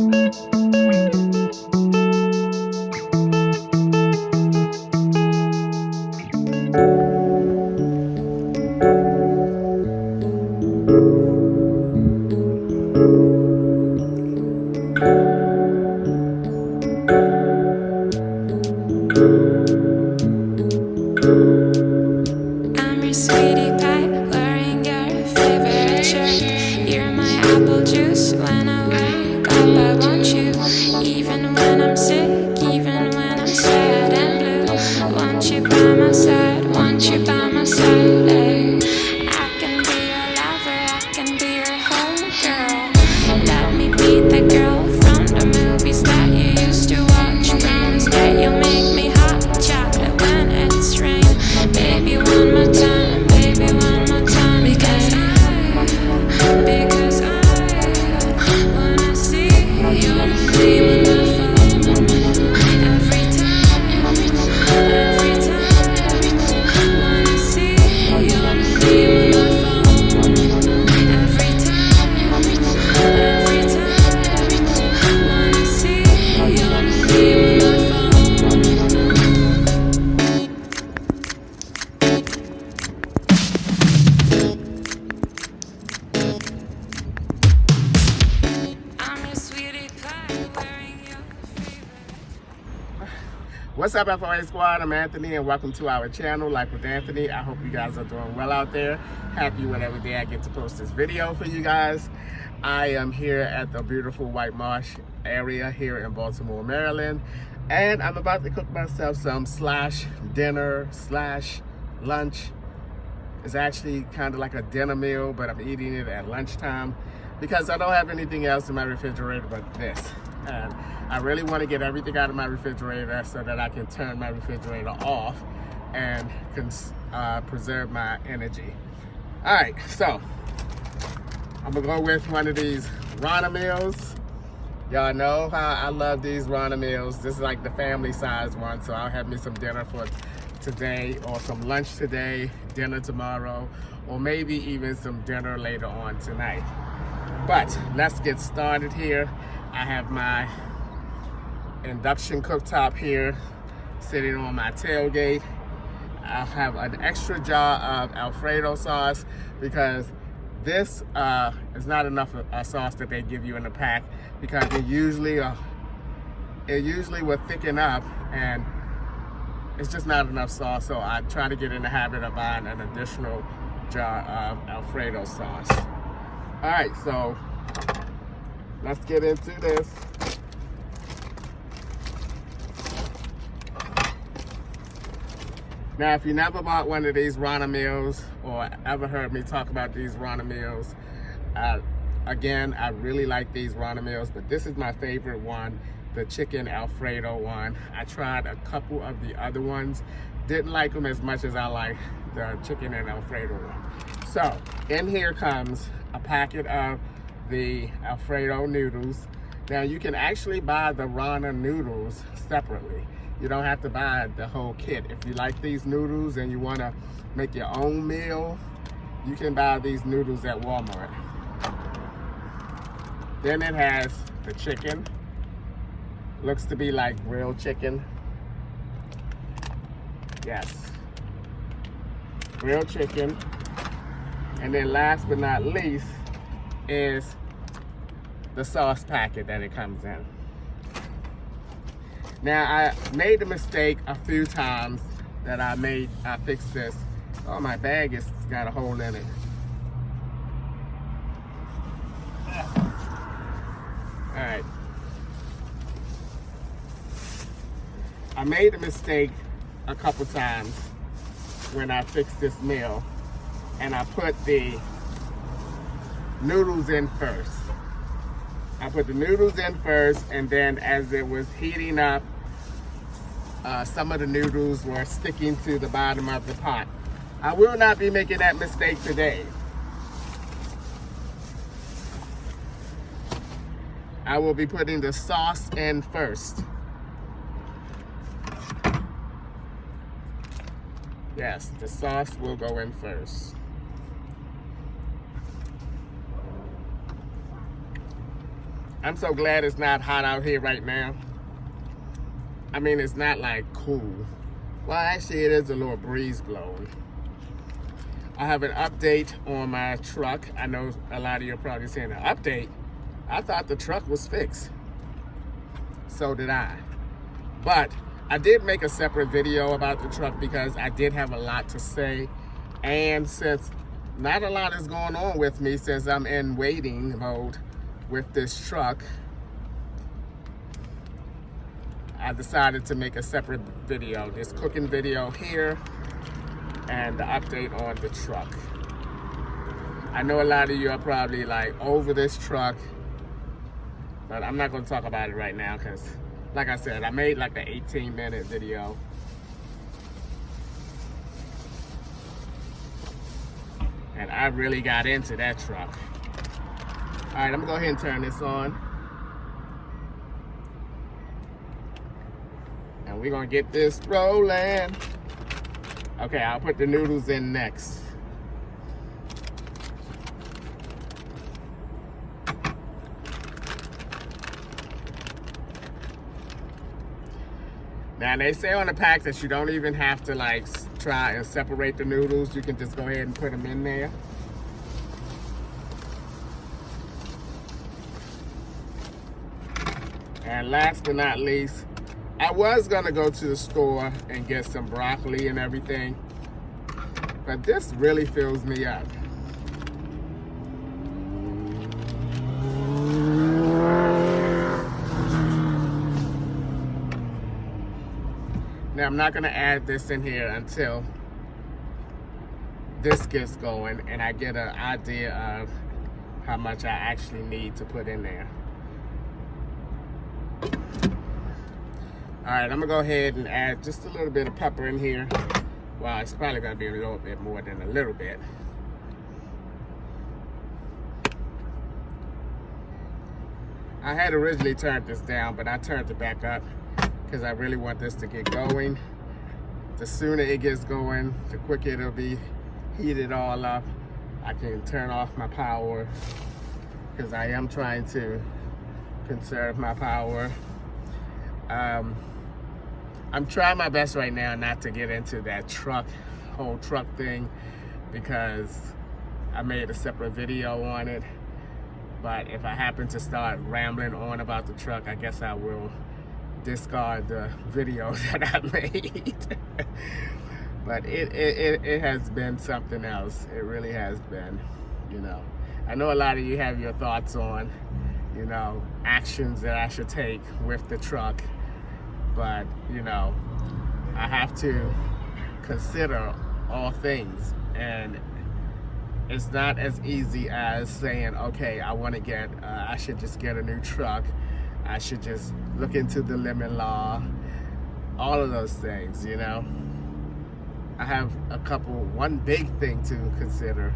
I'm your sweetie pie, wearing your favorite shirt. You're my apple juice. When I wake up, I want you. Even when I'm sick, even when I'm sad and blue. Want you by my side, want you by my side. Hey. I can be your lover, I can be your home girl. Let me be the girl from the movies that you used to watch. Promise that you'll make me hot chocolate when it's rain. Baby, one more time, baby, one more time. Because I wanna see your name on my phone. Every time, wanna see your name on my phone. Every time, wanna see your name on my phone. I'm your sweetie pie, wearing your favorite. What's up, FOA Squad? I'm Anthony, and welcome to our channel, Life with Anthony. I hope you guys are doing well out there. Happy with every day I get to post this video for you guys. I am here at the beautiful White Marsh area here in Baltimore, Maryland, and I'm about to cook myself some dinner / lunch. It's actually kind of like a dinner meal, but I'm eating it at lunchtime because I don't have anything else in my refrigerator but this. And I really want to get everything out of my refrigerator so that I can turn my refrigerator off and can preserve my energy. All right, so I'm gonna go with one of these Rana meals. Y'all know how I love these Rana meals. This is like the family size one, so I'll have me some dinner for today, or some lunch today, dinner tomorrow, or maybe even some dinner later on tonight. But let's get started here. I have my induction cooktop here sitting on my tailgate. I'll have an extra jar of Alfredo sauce because this is not enough sauce that they give you in the pack, because it usually will thicken up and it's just not enough sauce. So I try to get in the habit of buying an additional jar of Alfredo sauce. All right, so let's get into this. Now, if you never bought one of these Rana meals or ever heard me talk about these Rana meals, again, I really like these Rana meals, but this is my favorite one, the chicken Alfredo one. I tried a couple of the other ones, didn't like them as much as I like the chicken and Alfredo one. So, in here comes a packet of the Alfredo noodles. Now, you can actually buy the Rana noodles separately. You don't have to buy the whole kit. If you like these noodles and you want to make your own meal, you can buy these noodles at Walmart. Then it has the chicken. Looks to be like grilled chicken. Yes. Grilled chicken. And then last but not least is the sauce packet that it comes in. Now, I made the mistake a few times that I fixed this. Oh, my bag has got a hole in it. All right. I made a mistake a couple times when I fixed this meal, and I put the noodles in first. I put the noodles in first, and then as it was heating up, some of the noodles were sticking to the bottom of the pot. I will not be making that mistake today. I will be putting the sauce in first. Yes, the sauce will go in first. I'm so glad it's not hot out here right now. I mean, it's not like cool. Well, actually, it is a little breeze blowing. I have an update on my truck. I know a lot of you are probably saying an update. I thought the truck was fixed. So did I. But I did make a separate video about the truck because I did have a lot to say. And since not a lot is going on with me, since I'm in waiting mode with this truck, I decided to make a separate video. This cooking video here and the update on the truck. I know a lot of you are probably like over this truck, but I'm not going to talk about it right now because, like I said, I made like an 18-minute video. And I really got into that truck. All right, I'm gonna go ahead and turn this on. And we're gonna get this rolling. Okay, I'll put the noodles in next. Now they say on the pack that you don't even have to like try and separate the noodles. You can just go ahead and put them in there. And last but not least, I was gonna go to the store and get some broccoli and everything, but this really fills me up. Now I'm not gonna add this in here until this gets going and I get an idea of how much I actually need to put in there. All right, I'm gonna go ahead and add just a little bit of pepper in here. Well, it's probably gonna be a little bit more than a little bit. I had originally turned this down, but I turned it back up because I really want this to get going. The sooner it gets going, the quicker it'll be heated all up. I can turn off my power because I am trying to conserve my power. I'm trying my best right now not to get into that whole truck thing, because I made a separate video on it. But if I happen to start rambling on about the truck, I guess I will discard the video that I made. But it has been something else. It really has been, you know. I know a lot of you have your thoughts on, you know, actions that I should take with the truck. But, you know, I have to consider all things. And it's not as easy as saying, okay, I should just get a new truck. I should just look into the lemon law. All of those things, you know. I have one big thing to consider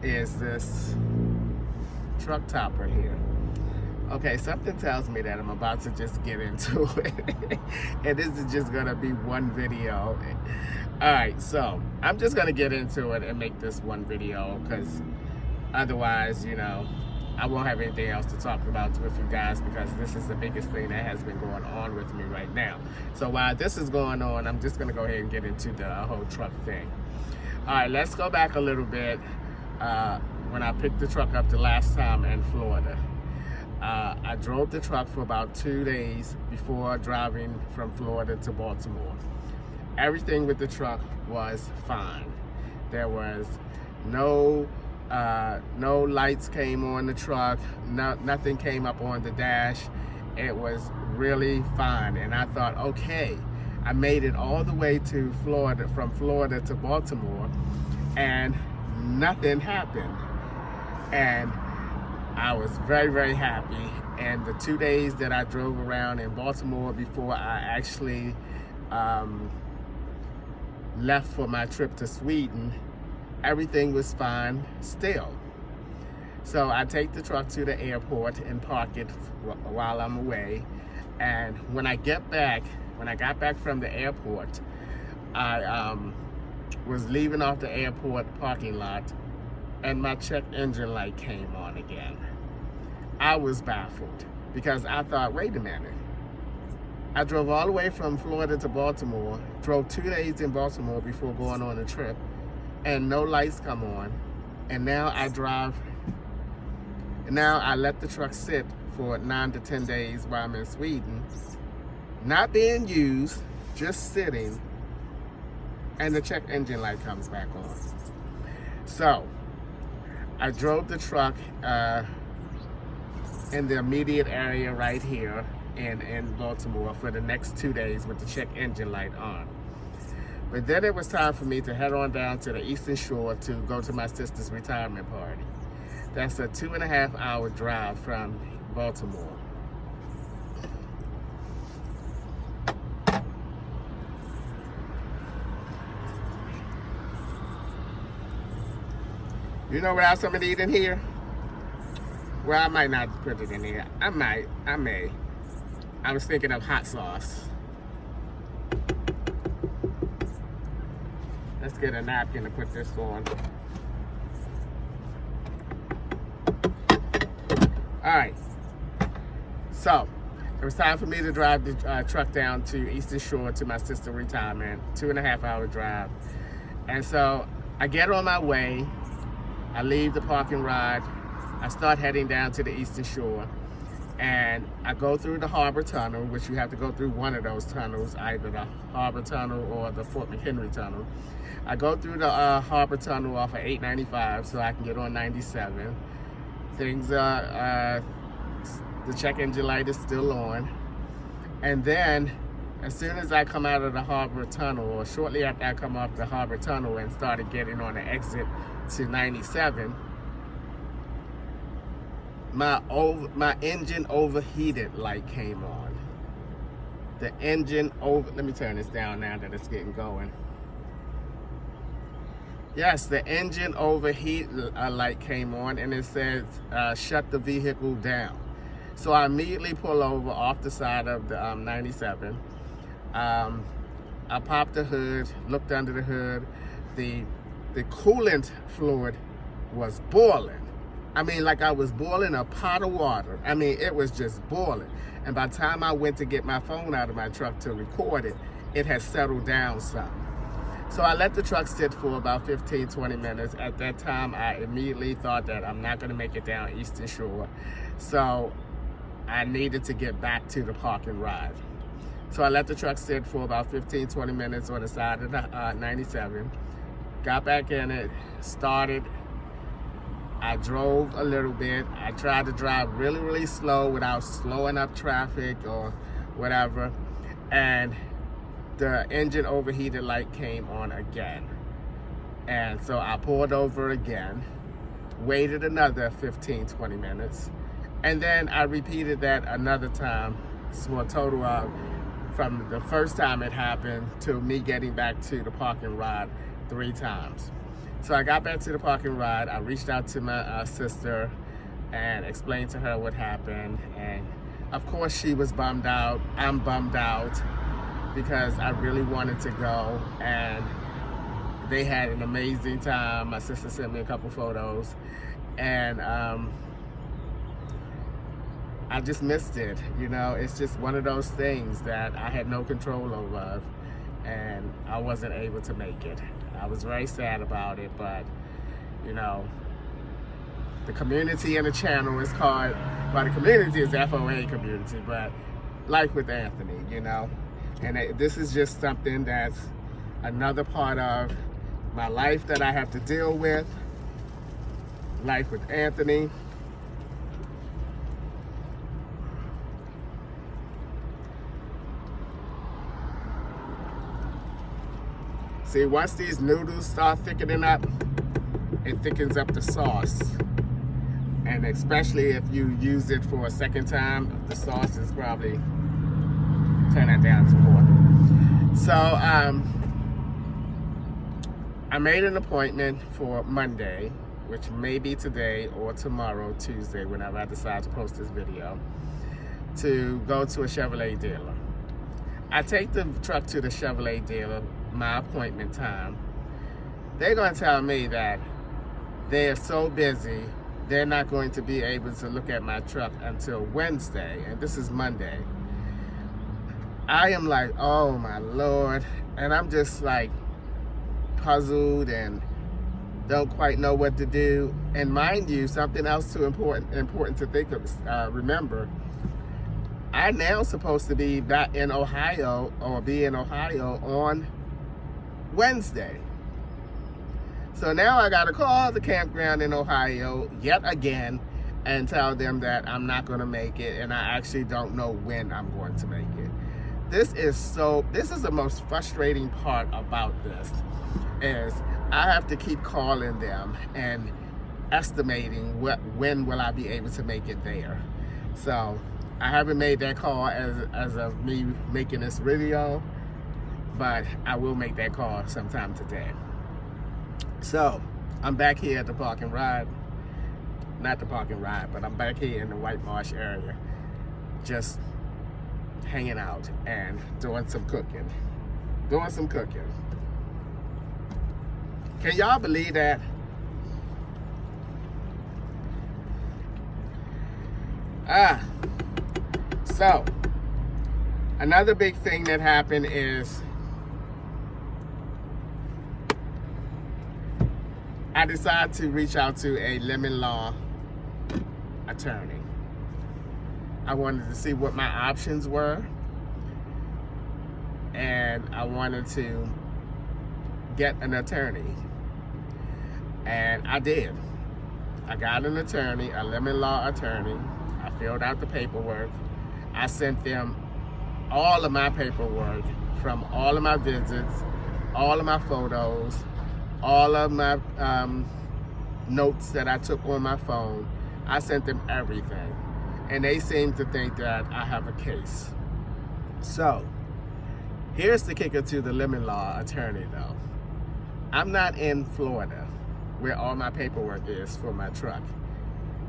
is this truck topper here. Okay, something tells me that I'm about to just get into it. And this is just gonna be one video. All right, so I'm just gonna get into it and make this one video, because otherwise, you know, I won't have anything else to talk about with you guys, because this is the biggest thing that has been going on with me right now. So while this is going on, I'm just gonna go ahead and get into the whole truck thing. All right, let's go back a little bit. When I picked the truck up the last time in Florida, I drove the truck for about 2 days before driving from Florida to Baltimore. Everything with the truck was fine. There was no lights came on the truck. Nothing came up on the dash. It was really fine. And I thought, okay, I made it all the way to Florida, from Florida to Baltimore, and nothing happened. And I was very, very happy. And the 2 days that I drove around in Baltimore before I actually left for my trip to Sweden, everything was fine still. So I take the truck to the airport and park it while I'm away. And when I got back from the airport, I was leaving off the airport parking lot, and my check engine light came on again. I was baffled because I thought, wait a minute. I drove all the way from Florida to Baltimore, drove 2 days in Baltimore before going on the trip, and no lights come on. And now I let the truck sit for 9 to 10 days while I'm in Sweden, not being used, just sitting, and the check engine light comes back on. So I drove the truck in the immediate area right here in Baltimore for the next 2 days with the check engine light on. But then it was time for me to head on down to the Eastern Shore to go to my sister's retirement party. That's a 2.5 hour drive from Baltimore. You know what else I'm gonna eat in here? Well, I might not put it in here. I may. I was thinking of hot sauce. Let's get a napkin to put this on. All right. So, it was time for me to drive the truck down to Eastern Shore to my sister's retirement, 2.5 hour drive. And so I get on my way. I leave the parking ride. I start heading down to the Eastern Shore, and I go through the Harbor Tunnel, which you have to go through one of those tunnels, either the Harbor Tunnel or the Fort McHenry Tunnel. I go through the Harbor Tunnel off of 895 so I can get on 97. Things the check engine light is still on. And then as soon as I come out of the Harbor Tunnel, or shortly after I come off the Harbor Tunnel and started getting on the exit to 97, my engine overheated light came on. The engine let me turn this down now that it's getting going. Yes, the engine overheat light came on, and it says shut the vehicle down. So I immediately pull over off the side of the 97. I popped the hood, looked under the hood. The coolant fluid was boiling. I mean, like I was boiling a pot of water. I mean, it was just boiling. And by the time I went to get my phone out of my truck to record it, it had settled down some. So I let the truck sit for about 15, 20 minutes. At that time, I immediately thought that I'm not gonna make it down Eastern Shore. So I needed to get back to the park and ride. So I let the truck sit for about 15, 20 minutes on the side of the 97. Got back in it, started. I drove a little bit. I tried to drive really, really slow without slowing up traffic or whatever. And the engine overheated light came on again. And so I pulled over again, waited another 15, 20 minutes. And then I repeated that another time. So a total of, from the first time it happened to me getting back to the parking ride, 3 times. So I got back to the parking ride. I reached out to my sister and explained to her what happened. And of course she was bummed out. I'm bummed out because I really wanted to go, and they had an amazing time. My sister sent me a couple photos, and I just missed it. You know, it's just one of those things that I had no control over, and I wasn't able to make it. I was very sad about it, but you know, the community and the channel is called, well, the community is the FOA community, but Life with Anthony, you know. And this is just something that's another part of my life that I have to deal with. Life with Anthony. See, once these noodles start thickening up, it thickens up the sauce. And especially if you use it for a second time, the sauce is probably, turn that down to 4. So I made an appointment for Monday, which may be today or tomorrow, Tuesday, whenever I decide to post this video, to go to a Chevrolet dealer. I take the truck to the Chevrolet dealer, my appointment time. They're gonna tell me that they are so busy they're not going to be able to look at my truck until Wednesday, and this is Monday. I am like, oh my Lord, and I'm just like puzzled and don't quite know what to do. And mind you, something else too important to think of, remember, I now supposed to be back in Ohio, or be in Ohio on Wednesday. So now I gotta call the campground in Ohio yet again and tell them that I'm not gonna make it, and I actually don't know when I'm going to make it. This is the most frustrating part about this, is I have to keep calling them and estimating when will I be able to make it there. So I haven't made that call as of me making this video, but I will make that call sometime today. So I'm back here at the park and ride, not the park and ride, but I'm back here in the White Marsh area, just hanging out and doing some cooking. Can y'all believe that? So another big thing that happened is I decided to reach out to a lemon law attorney. I wanted to see what my options were, and I wanted to get an attorney, and I did. I got an attorney, a lemon law attorney. I filled out the paperwork. I sent them all of my paperwork from all of my visits, all of my photos, all of my notes that I took on my phone. I sent them everything, and they seem to think that I have a case. So here's the kicker to the lemon law attorney though. I'm not in Florida where all my paperwork is for my truck.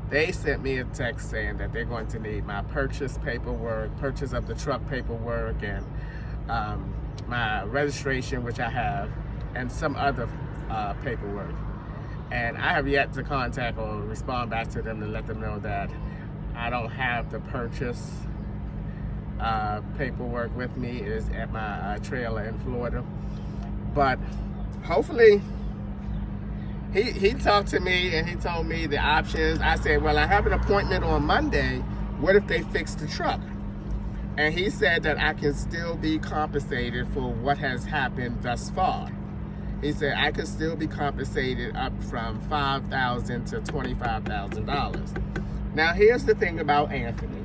They sent me a text saying that they're going to need my purchase paperwork, purchase of the truck paperwork, and my registration, which I have, and some other paperwork. And I have yet to contact or respond back to them to let them know that I don't have the purchase paperwork with me. It is at my trailer in Florida. But hopefully, he talked to me and he told me the options. I said, well, I have an appointment on Monday. What if they fix the truck? And he said that I can still be compensated for what has happened thus far. He said I could still be compensated up from $5,000 to $25,000. Now, here's the thing about Anthony.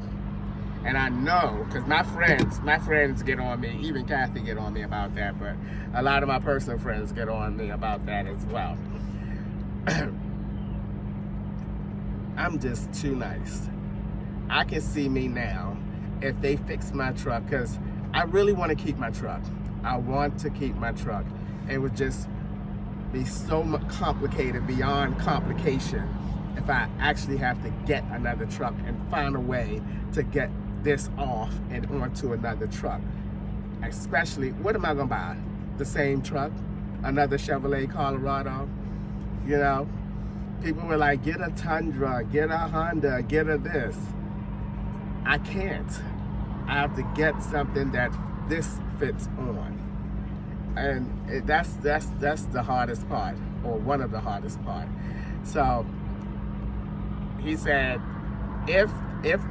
And I know, because my friends get on me, even Kathy get on me about that, but a lot of my personal friends get on me about that as well. I'm just too nice. I can see me now if they fix my truck, because I really want to keep my truck. I want to keep my truck. It would just be so much complicated, beyond complication, if I actually have to get another truck and find a way to get this off and onto another truck. Especially, what am I gonna buy? The same truck? Another Chevrolet Colorado? You know? People were like, get a Tundra, get a Honda, get a this. I can't. I have to get something that this fits on. And that's the hardest part, or one of the hardest part. So he said, if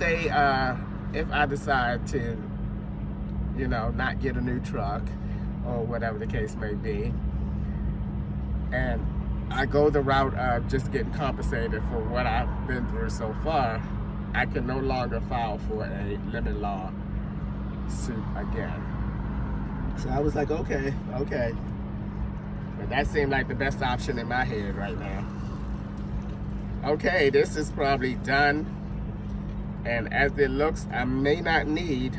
I decide to, you know, not get a new truck or whatever the case may be, and I go the route of just getting compensated for what I've been through so far, I can no longer file for a lemon law suit again. So I was like, okay. But that seemed like the best option in my head right now. Okay, this is probably done. And as it looks, I may not need,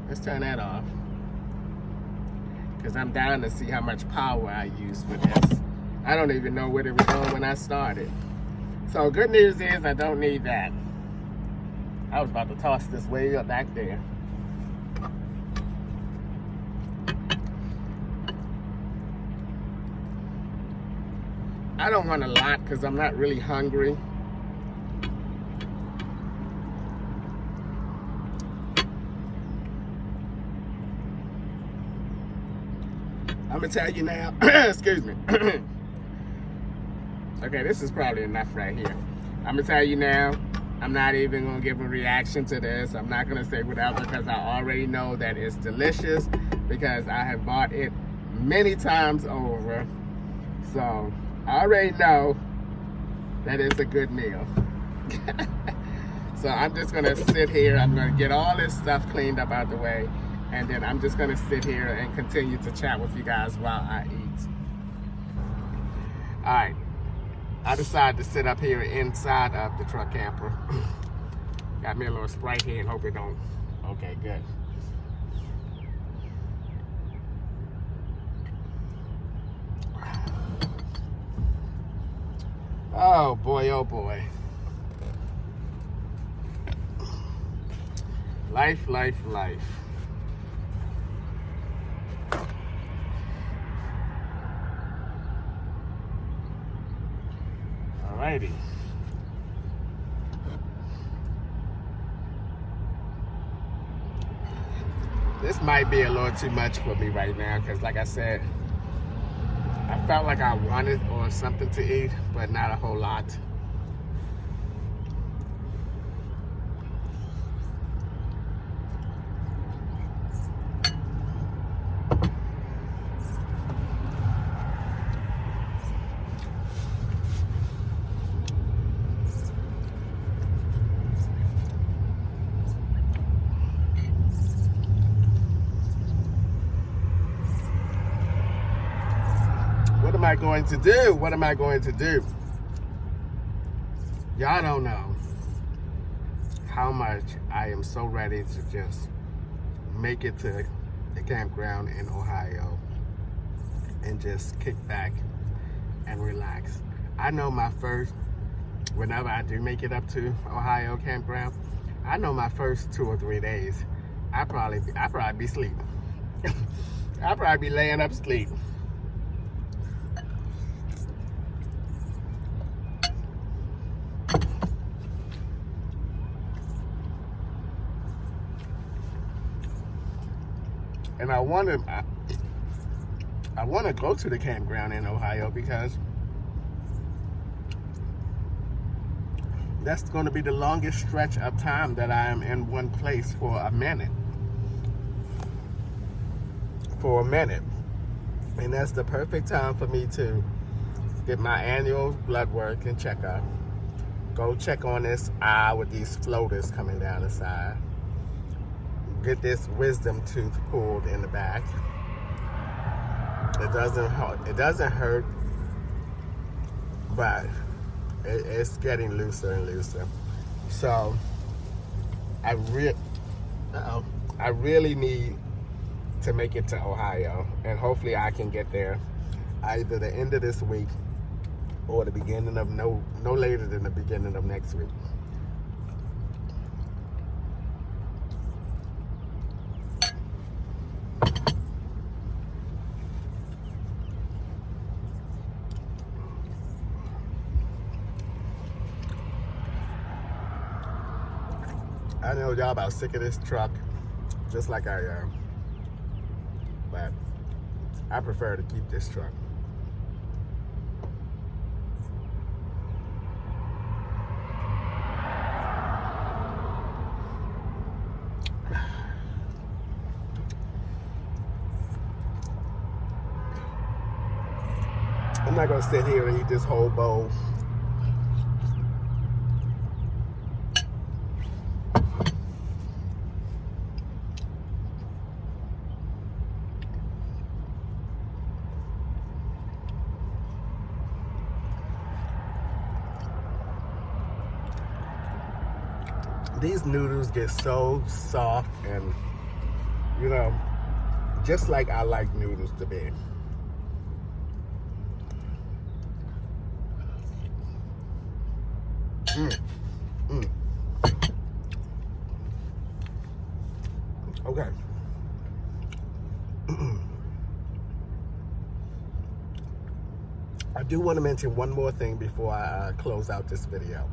let's turn that off, because I'm down to see how much power I use with this. I don't even know what it was on when I started. So good news is I don't need that. I was about to toss this way up back there. I don't want a lot because I'm not really hungry. I'm gonna tell you now. Excuse me. Okay, this is probably enough right here. I'm gonna tell you now. I'm not even gonna give a reaction to this. I'm not gonna say whatever because I already know that it's delicious because I have bought it many times over. So I already know that it's a good meal. So I'm just gonna sit here. I'm gonna get all this stuff cleaned up out the way, and then I'm just gonna sit here and continue to chat with you guys while I eat. All right. I decided to sit up here inside of the truck camper. Got me a little Sprite here and hope it don't. Okay, good. Oh boy, oh boy. Life, life, life. Alrighty. This might be a little too much for me right now because like I said, I felt like I wanted or something to eat, but not a whole lot. What am I going to do? What am I going to do? Y'all don't know how much I am so ready to just make it to the campground in Ohio and just kick back and relax. I know whenever I do make it up to Ohio campground, I know my first 2 or 3 days, I probably be sleeping. I probably be laying up sleep. And I want to go to the campground in Ohio because that's going to be the longest stretch of time that I am in one place for a minute. And that's the perfect time for me to get my annual blood work and checkup. Go check on this eye with these floaters coming down the side. Get this wisdom tooth pulled in the back. It doesn't hurt, but it's getting looser and looser. So I really need to make it to Ohio, and hopefully I can get there either the end of this week or the beginning of no later than the beginning of next week. I know y'all about sick of this truck, just like I am, but I prefer to keep this truck. I'm not gonna sit here and eat this whole bowl. These noodles get so soft and, you know, just like I like noodles to be. Okay. I do want to mention one more thing before I close out this video,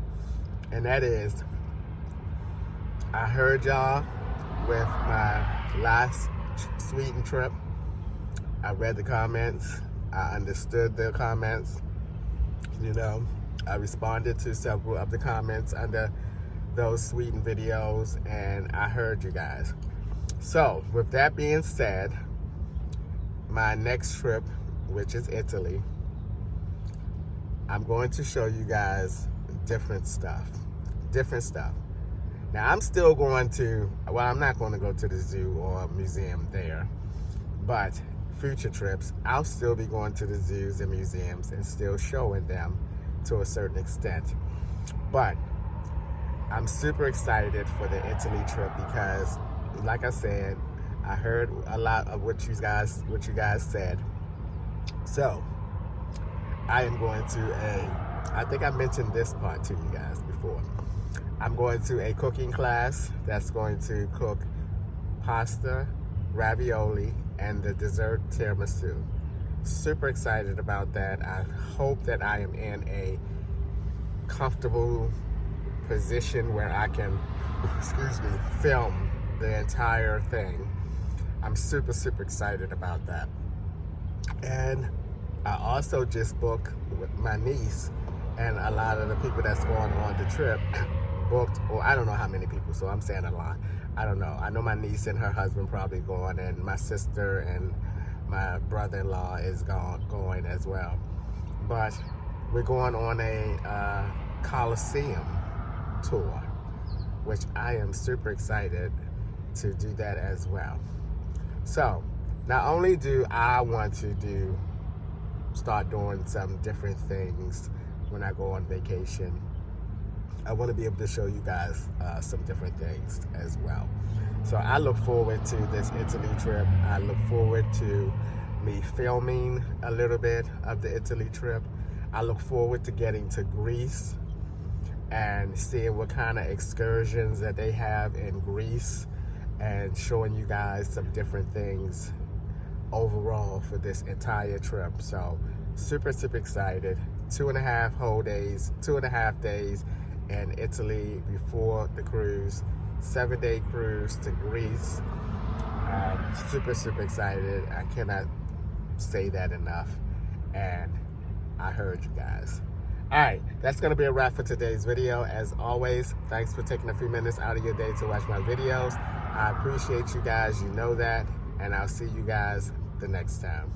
and that is, I heard y'all with my last Sweden trip. I read the comments. I understood the comments. You know, I responded to several of the comments under those Sweden videos, and I heard you guys. So, with that being said, my next trip, which is Italy, I'm going to show you guys different stuff. Different stuff. Now, I'm still going to, well, I'm not going to go to the zoo or museum there, but future trips, I'll still be going to the zoos and museums and still showing them to a certain extent. But I'm super excited for the Italy trip because, like I said, I heard a lot of what you guys said. So I am going to I think I mentioned this part to you guys before. I'm going to a cooking class that's going to cook pasta, ravioli, and the dessert tiramisu. Super excited about that. I hope that I am in a comfortable position where I can, film the entire thing. I'm super, super excited about that. And I also just booked with my niece and a lot of the people that's going on the trip booked, or I don't know how many people, so I'm saying a lot. I don't know. I know my niece and her husband probably going, and my sister and my brother-in-law is going as well. But we're going on a Coliseum tour, which I am super excited to do that as well. So, not only do I want to start doing some different things when I go on vacation, I want to be able to show you guys some different things as well. So I look forward to this Italy trip. I look forward to me filming a little bit of the Italy trip. I look forward to getting to Greece and seeing what kind of excursions that they have in Greece and showing you guys some different things overall for this entire trip. So super, super excited. 2.5 days in Italy before the cruise, 7-day cruise to Greece. Super, super excited. I cannot say that enough. And I heard you guys. All right, that's going to be a wrap for today's video. As always, thanks for taking a few minutes out of your day to watch my videos. I appreciate you guys. You know that. And I'll see you guys the next time.